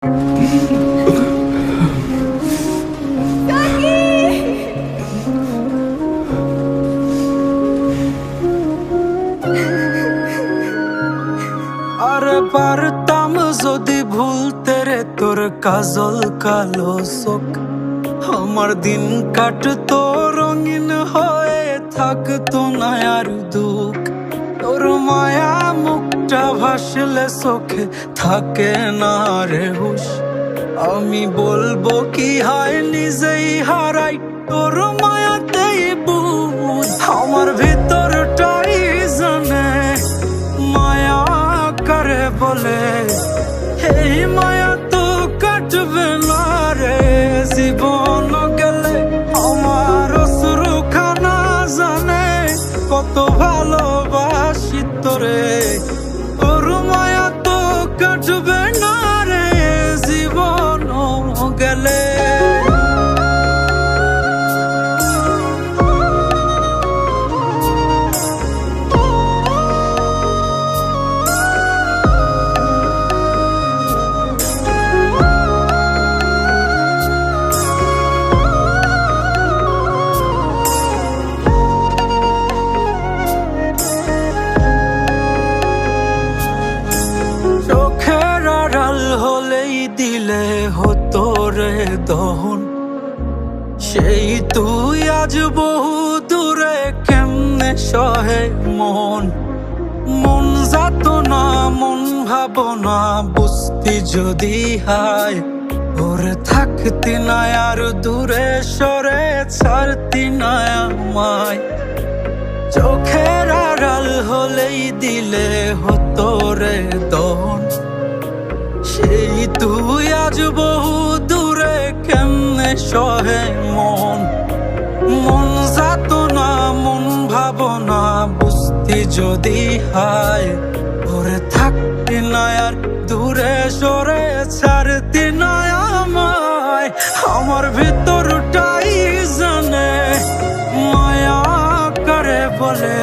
আরে পারতাম যদি ভুলতে রে তোর কাজল কালো চোখ, আমার দিন কাটতো রঙিন হয়ে থাকতো না আর দুঃখ। তোর মায়া মুখটা ভাসলে চোখে থাকে না রে হুশ, আমি বলবো কি হয় নিজেই হারাই তোর মায়াতেই বুঝ। আমার ভিতরটাই জানে মায়া করে বলে, এই মায়া তো কাটবে না রে জীবন গেলে। আমার অশ্রুখানা জানে কত ভালোবাসি তোরে, তোর মায়া তো কাটবে না রে জীবন গেলে। চোখের আড়াল হলেই দিলে হতো রে দহন, সেই তুই আজ বহু দূরে কেমনে সহে মন। মন যাত না মন ভাবনা বুঝতি যদি হায়, ওরে থাকতি না আর দূরে সরে ছাড়তি না আমায়। চোখের আড়াল হলেই দিলে হতো রে দহন, সেই তুই আজ বহু দূরে কেমনে সহে মন। মন যাত না মন ভাবনা বুঝতি যদি হায়, ওরে থাকতি না আর দূরে সরে ছাড়তি না আমায়। আমার ভিতরটাই জানে মায়া করে বলে,